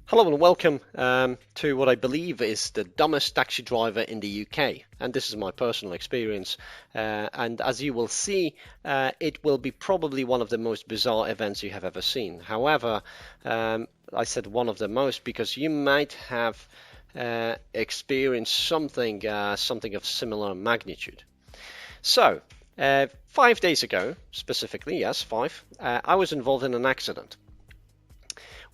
Hello and welcome to what I believe is the dumbest taxi driver in the UK. And this is my personal experience. And as you will see, it will be probably one of the most bizarre events you have ever seen. However, I said one of the most because you might have experienced something of similar magnitude. So, 5 days ago, specifically, yes, five, I was involved in an accident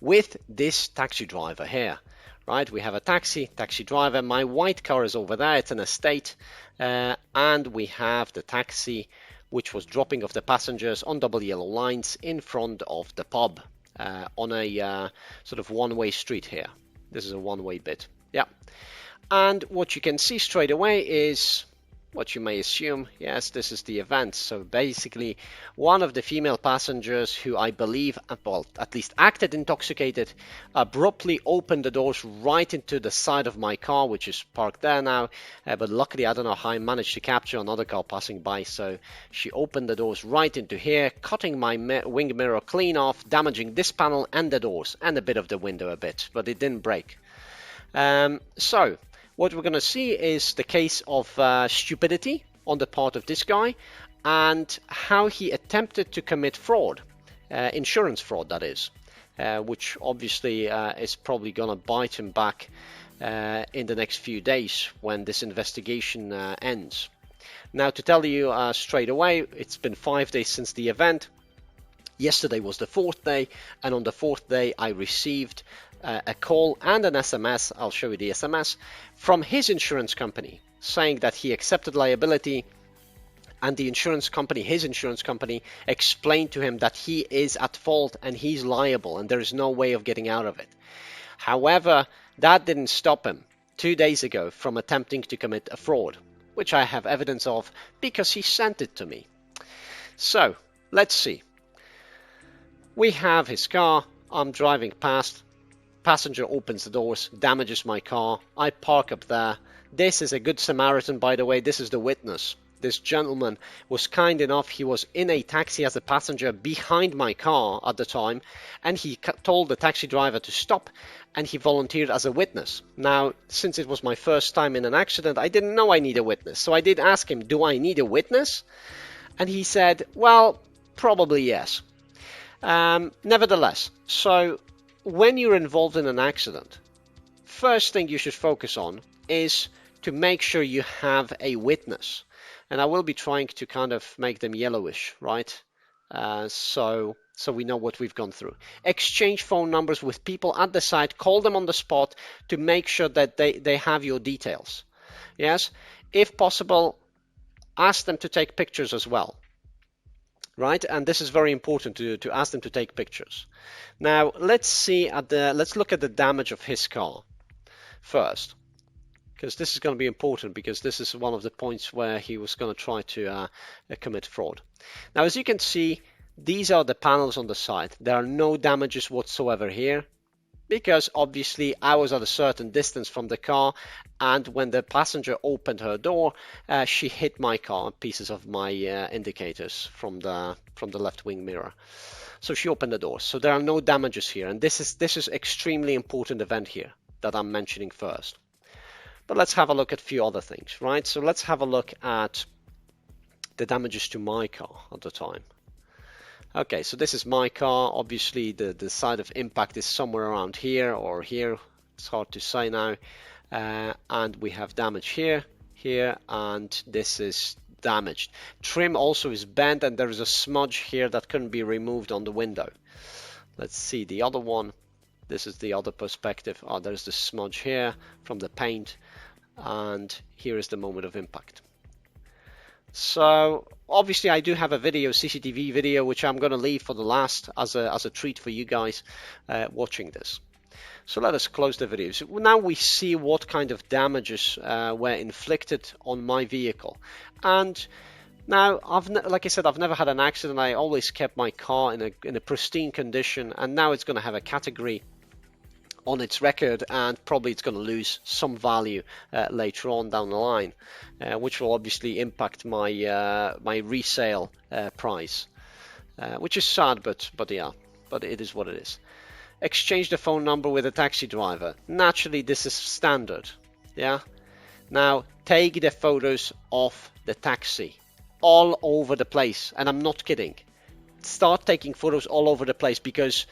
with this taxi driver here, right? We have a taxi driver. My white car is over there. It's an estate. And we have the taxi which was dropping off the passengers on double yellow lines in front of the pub on a sort of one-way street here. This is a one-way bit. Yeah. And what you can see straight away is what you may assume, yes, this is the event. So basically, one of the female passengers who I believe, well, at least acted intoxicated, abruptly opened the doors right into the side of my car, which is parked there now. But luckily, I don't know how I managed to capture another car passing by. So she opened the doors right into here, cutting my wing mirror clean off, damaging this panel and the doors and a bit of the window a bit, but it didn't break. So what we're going to see is the case of stupidity on the part of this guy and how he attempted to commit fraud, insurance fraud that is, which obviously is probably going to bite him back in the next few days when this investigation ends. Now, to tell you straight away, it's been 5 days since the event. Yesterday was the fourth day, and on the fourth day I received a call and an SMS, I'll show you the SMS, from his insurance company saying that he accepted liability, and the insurance company, his insurance company, explained to him that he is at fault and he's liable and there is no way of getting out of it. However, that didn't stop him 2 days ago from attempting to commit a fraud, which I have evidence of because he sent it to me. So, let's see. We have his car, I'm driving past, passenger opens the doors, damages my car, I park up there. This is a good Samaritan, by the way, this is the witness. This gentleman was kind enough, he was in a taxi as a passenger behind my car at the time, and he told the taxi driver to stop, and he volunteered as a witness. Now, since it was my first time in an accident, I didn't know I need a witness, so I did ask him, do I need a witness? And he said, well, probably yes. Nevertheless, so when you're involved in an accident, first thing you should focus on is to make sure you have a witness. And I will be trying to kind of make them yellowish, right? So we know what we've gone through. Exchange phone numbers with people at the site, call them on the spot to make sure that they have your details. Yes, if possible, ask them to take pictures as well. Right, and this is very important to ask them to take pictures. Now let's look at the damage of his car first, because this is going to be important, because this is one of the points where he was going to try to commit fraud. Now, as you can see, these are the panels on the side. There are no damages whatsoever here, because obviously I was at a certain distance from the car, and when the passenger opened her door, she hit my car, pieces of my indicators from the left wing mirror. So she opened the door. So there are no damages here, and this is extremely important event here that I'm mentioning first. But let's have a look at a few other things, right? So let's have a look at the damages to my car at the time. Okay, so this is my car. Obviously, the site of impact is somewhere around here or here. It's hard to say now. And we have damage here, and this is damaged. Trim also is bent, and there is a smudge here that couldn't be removed on the window. Let's see the other one. This is the other perspective. Oh, there's the smudge here from the paint, and here is the moment of impact. So obviously I do have a video, CCTV video, which I'm going to leave for the last as a treat for you guys watching this. So let us close the video. So now we see what kind of damages were inflicted on my vehicle. And now, like I said, I've never had an accident. I always kept my car in a pristine condition, and now it's going to have a category on its record, and probably it's going to lose some value later on down the line, which will obviously impact my my resale price, which is sad, but yeah, but it is what it is. exchange the phone number with a taxi driver. Naturally, this is standard. Yeah. Now, take the photos of the taxi all over the place. And I'm not kidding. Start taking photos all over the place, because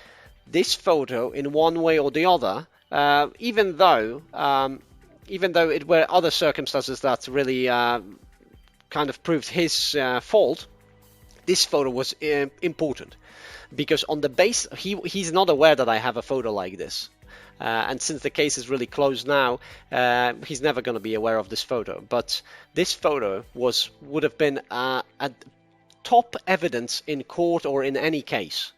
this photo, in one way or the other, even though it were other circumstances that really kind of proved his fault, this photo was important, because on the base, he's not aware that I have a photo like this. And since the case is really closed now, he's never going to be aware of this photo. But this photo would have been a top evidence in court or in any case.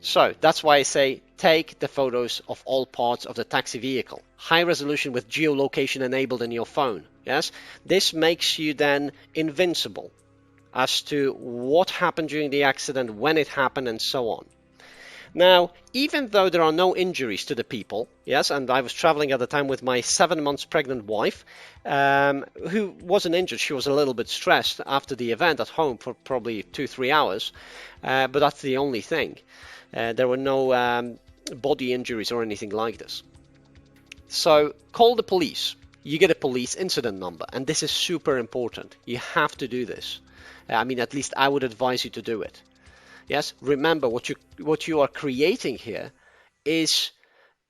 So that's why I say take the photos of all parts of the taxi vehicle. High resolution with geolocation enabled in your phone. Yes, this makes you then invincible as to what happened during the accident, when it happened, and so on. Now, even though there are no injuries to the people, yes, and I was traveling at the time with my 7 months pregnant wife, who wasn't injured. She was a little bit stressed after the event at home for probably 2-3 hours, but that's the only thing. There were no body injuries or anything like this. So call the police. You get a police incident number, and this is super important. You have to do this. I mean, at least I would advise you to do it. Yes, remember what you are creating here is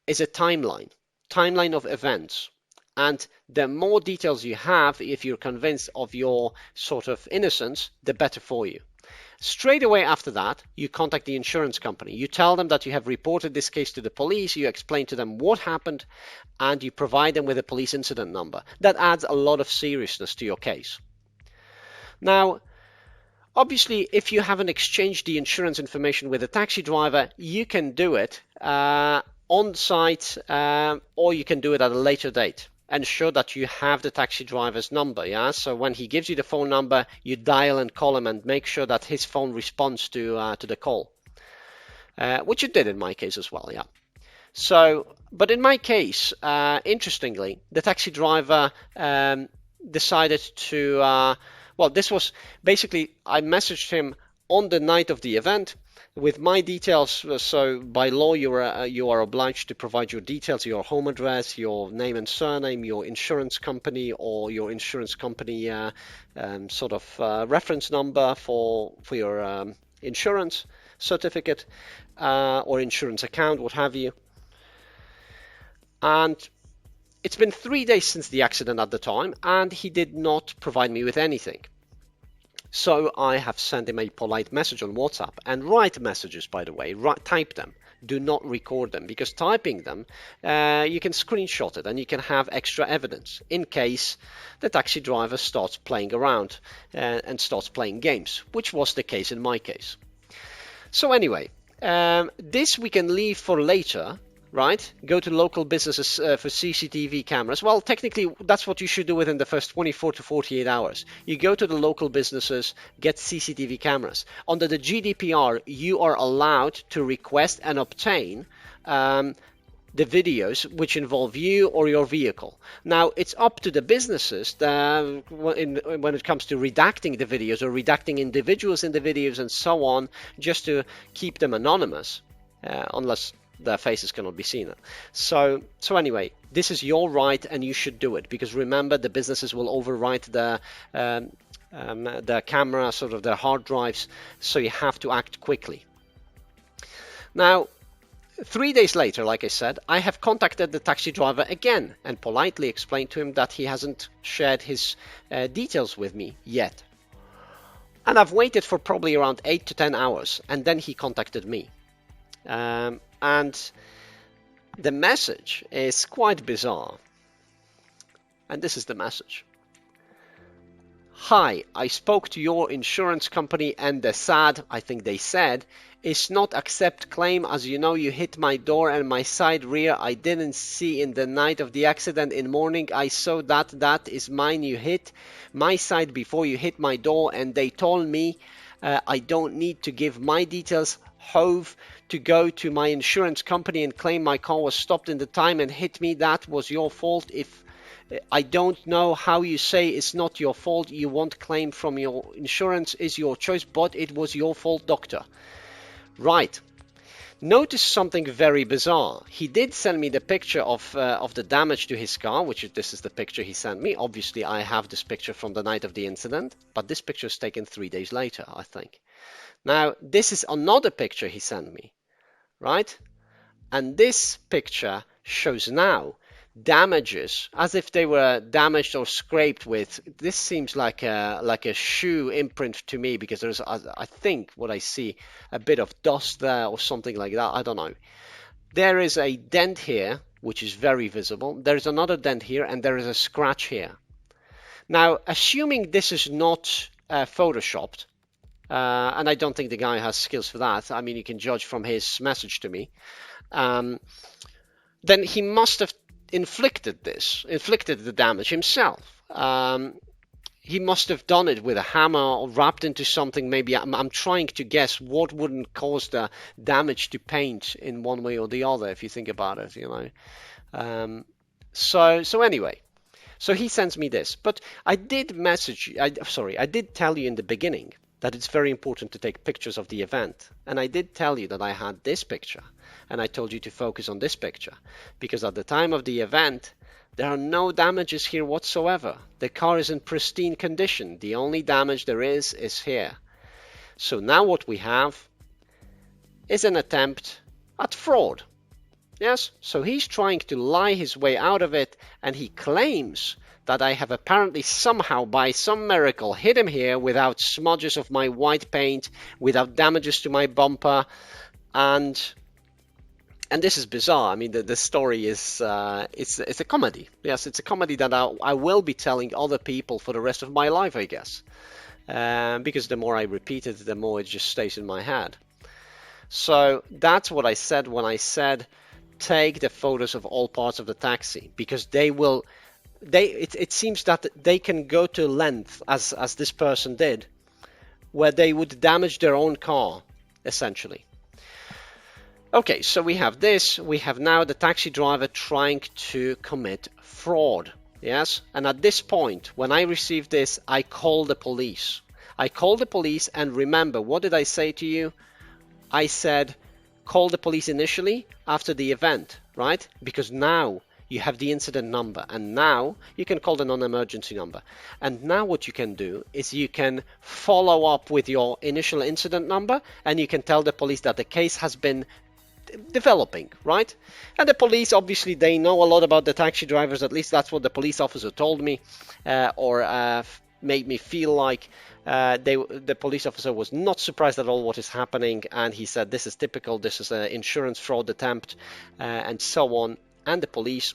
a timeline of events, and the more details you have, if you're convinced of your sort of innocence, the better for you. Straight away after that, you contact the insurance company. You tell them that you have reported this case to the police, you explain to them what happened, and you provide them with a police incident number. That adds a lot of seriousness to your case. Now, obviously, if you haven't exchanged the insurance information with a taxi driver, you can do it on site, or you can do it at a later date. Ensure that you have the taxi driver's number. Yeah, so when he gives you the phone number, you dial and call him, and make sure that his phone responds to the call, which it did in my case as well. Yeah. So, but in my case, interestingly, the taxi driver decided to. Well, this was basically, I messaged him on the night of the event with my details. So by law, you are obliged to provide your details, your home address, your name and surname, your insurance company, or your insurance company sort of reference number for your insurance certificate or insurance account, what have you. And it's been 3 days since the accident at the time, and he did not provide me with anything. So I have sent him a polite message on WhatsApp. And write messages, by the way, type them. Do not record them, because typing them, you can screenshot it and you can have extra evidence in case the taxi driver starts playing around and starts playing games, which was the case in my case. So anyway, this we can leave for later. Right? Go to local businesses for CCTV cameras. Well, technically, that's what you should do within the first 24 to 48 hours. You go to the local businesses, get CCTV cameras. Under the GDPR, you are allowed to request and obtain the videos which involve you or your vehicle. Now, it's up to the businesses when it comes to redacting the videos or redacting individuals in the videos and so on, just to keep them anonymous, unless their faces cannot be seen. So anyway, this is your right, and you should do it, because remember, the businesses will overwrite the camera, sort of their hard drives, so you have to act quickly. Now, 3 days later, like I said, I have contacted the taxi driver again and politely explained to him that he hasn't shared his details with me yet. And I've waited for probably around 8 to 10 hours, and then he contacted me. And the message is quite bizarre. And this is the message. Hi, I spoke to your insurance company, and the SAD, I think they said, is not accept claim. As you know, you hit my door and my side rear. I didn't see in the night of the accident. In morning, I saw that is mine. You hit my side before you hit my door, and they told me I don't need to give my details. Hove to go to my insurance company and claim my car was stopped in the time and hit me. That was your fault. If I don't know how you say it's not your fault, you won't claim from your insurance, is your choice, but it was your fault, doctor. Right. Notice something very bizarre. He did send me the picture of the damage to his car, this is the picture he sent me. Obviously, I have this picture from the night of the incident, but this picture is taken 3 days later, I think. Now, this is another picture he sent me, right? And this picture shows now damages as if they were damaged or scraped with. This seems like a shoe imprint to me, because there's, I think what I see, a bit of dust there or something like that. I don't know. There is a dent here which is very visible. There is another dent here, and there is a scratch here. Now, assuming this is not photoshopped, and I don't think the guy has skills for that. I mean, you can judge from his message to me. Then he must have inflicted the damage himself. He must have done it with a hammer or wrapped into something. Maybe I'm trying to guess what wouldn't cause the damage to paint in one way or the other, if you think about it, you know. So anyway, so he sends me this, but I did tell you in the beginning that it's very important to take pictures of the event. And I did tell you that I had this picture, and I told you to focus on this picture, because at the time of the event, there are no damages here whatsoever. The car is in pristine condition. The only damage there is here. So now what we have is an attempt at fraud. Yes, so he's trying to lie his way out of it, and he claims that I have apparently somehow, by some miracle, hit him here without smudges of my white paint, without damages to my bumper, and this is bizarre. I mean, the story is it's a comedy. Yes, it's a comedy that I will be telling other people for the rest of my life, I guess, because the more I repeat it, the more it just stays in my head. So that's what I said when I said take the photos of all parts of the taxi, because it seems that they can go to length, as this person did, where they would damage their own car, essentially. Okay, so we have this. We have now the taxi driver trying to commit fraud. Yes, and at this point, when I received this, I called the police. And remember, what did I say to you? I said, call the police initially after the event, right? Because now you have the incident number, and now you can call the non-emergency number. And now what you can do is you can follow up with your initial incident number, and you can tell the police that the case has been developing, right? And the police, obviously, they know a lot about the taxi drivers. At least that's what the police officer told me, or made me feel like. The police officer was not surprised at all what is happening, and he said this is typical, this is an insurance fraud attempt, and so on. And the police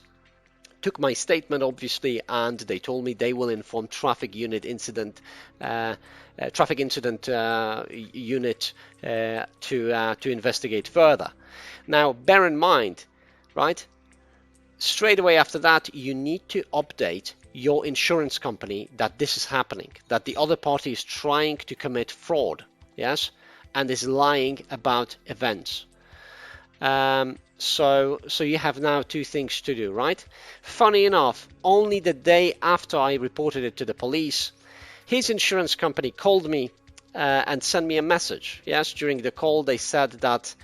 took my statement, obviously, and they told me they will inform traffic incident unit to investigate further. Now, bear in mind, right? Straight away after that, you need to update your insurance company that this is happening, that the other party is trying to commit fraud, yes, and is lying about events. So you have now two things to do, right? Funny enough, only the day after I reported it to the police, his insurance company called me and sent me a message. Yes, during the call they said that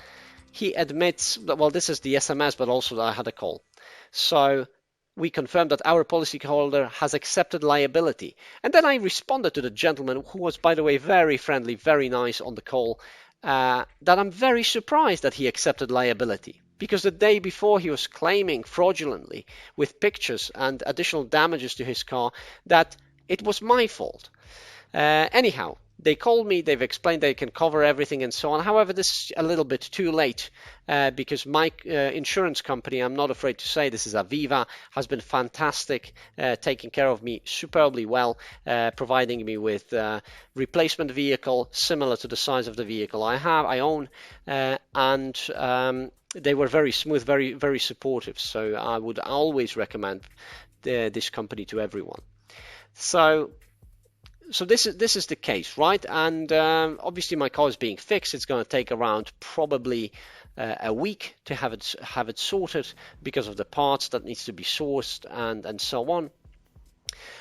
he admits, well, this is the SMS, but also I had a call. So we confirmed that our policyholder has accepted liability. And then I responded to the gentleman, who was, by the way, very friendly, very nice on the call, that I'm very surprised that he accepted liability, because the day before he was claiming fraudulently with pictures and additional damages to his car that it was my fault. Anyhow, they called me, they've explained they can cover everything and so on. However, this is a little bit too late because my insurance company, I'm not afraid to say, this is Aviva, has been fantastic, taking care of me superbly well, providing me with replacement vehicle similar to the size of the vehicle I own, and they were very smooth, very, very supportive. So I would always recommend this company to everyone. So this is the case, right? And obviously my car is being fixed. It's going to take around probably a week to have it sorted because of the parts that needs to be sourced and so on.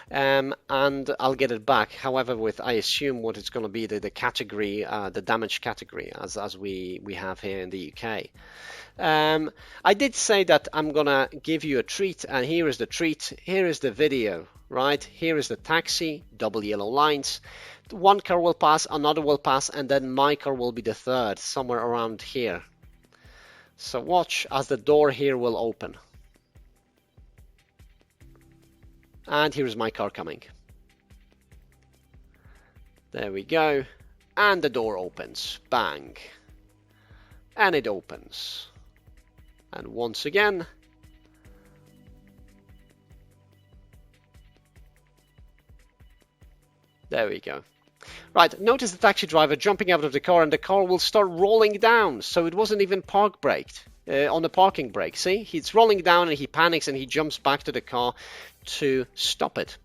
and I'll get it back. However, with I assume what it's going to be the category, the damage category, as we have here in the UK. I did say that I'm gonna give you a treat, and here is the treat. Here is the video, right? Here is the taxi, double yellow lines. One car will pass, another will pass, and then my car will be the third, somewhere around here. So watch as the door here will open. And here is my car coming. There we go. And the door opens. Bang. And it opens. And once again. There we go. Right, notice the taxi driver jumping out of the car, and the car will start rolling down. So it wasn't even park braked on the parking brake. See, he's rolling down and he panics and he jumps back to the car to stop it.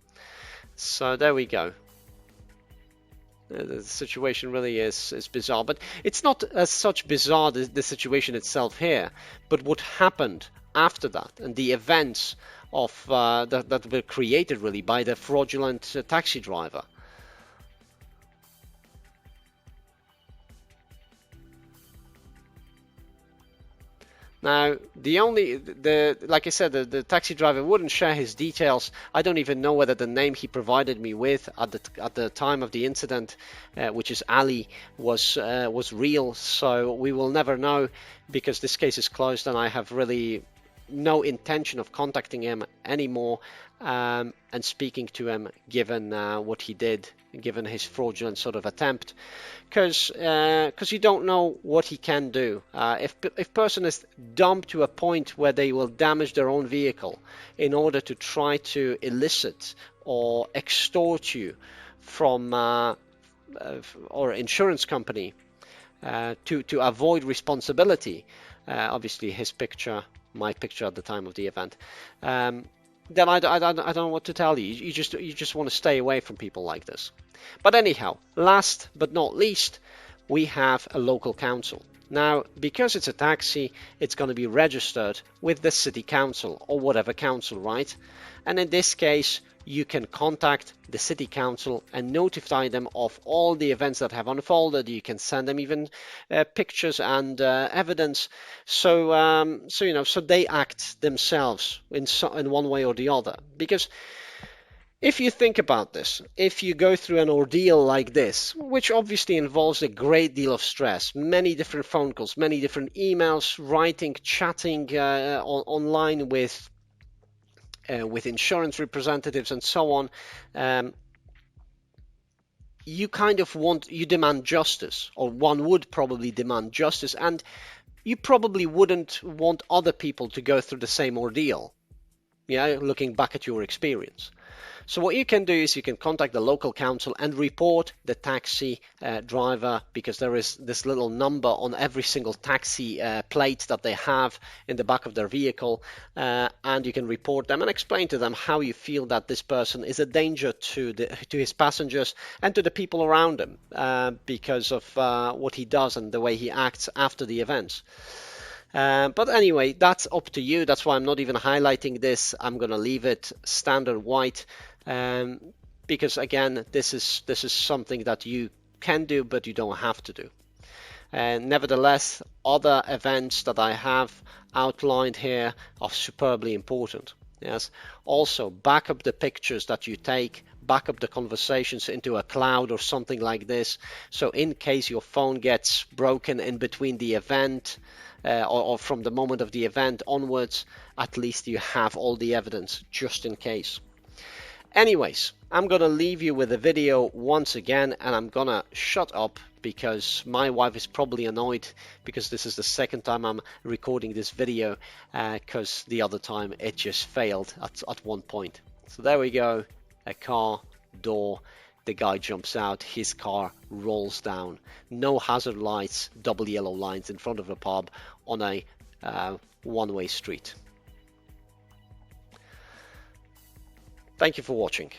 So there we go. The situation really is bizarre, but it's not as such bizarre, the situation itself here, but what happened after that and the events of that were created really by the fraudulent taxi driver. Now, like I said, the taxi driver wouldn't share his details. I don't even know whether the name he provided me with at the time of the incident, which is Ali, was real. So we will never know, because this case is closed, and I have really no intention of contacting him anymore and speaking to him, given what he did, given his fraudulent sort of attempt, because you don't know what he can do. If person is dumb to a point where they will damage their own vehicle in order to try to elicit or extort you from or insurance company to avoid responsibility, obviously his picture, my picture at the time of the event, then I don't know what to tell you. You just want to stay away from people like this. But anyhow, last but not least, we have a local council. Now, because it's a taxi, it's going to be registered with the city council or whatever council, right? And in this case, you can contact the city council and notify them of all the events that have unfolded. You can send them even pictures and evidence, so so they act themselves in one way or the other. Because if you think about this, if you go through an ordeal like this, which obviously involves a great deal of stress, many different phone calls, many different emails, writing, chatting online with insurance representatives and so on, you demand justice, or one would probably demand justice, and you probably wouldn't want other people to go through the same ordeal, looking back at your experience. So what you can do is you can contact the local council and report the taxi driver, because there is this little number on every single taxi plate that they have in the back of their vehicle, and you can report them and explain to them how you feel that this person is a danger to his passengers and to the people around him because of what he does and the way he acts after the events. But anyway, that's up to you. That's why I'm not even highlighting this. I'm going to leave it standard white, because again, this is something that you can do, but you don't have to do. Nevertheless, other events that I have outlined here are superbly important. Yes. Also, back up the pictures that you take, back up the conversations into a cloud or something like this. So in case your phone gets broken in between the event, or from the moment of the event onwards, at least you have all the evidence just in case. Anyways, I'm gonna leave you with a video once again, and I'm gonna shut up because my wife is probably annoyed because this is the second time I'm recording this video, because the other time it just failed at one point. So there we go, a car door. The guy jumps out, his car rolls down. No hazard lights, double yellow lines in front of a pub on a one-way street. Thank you for watching.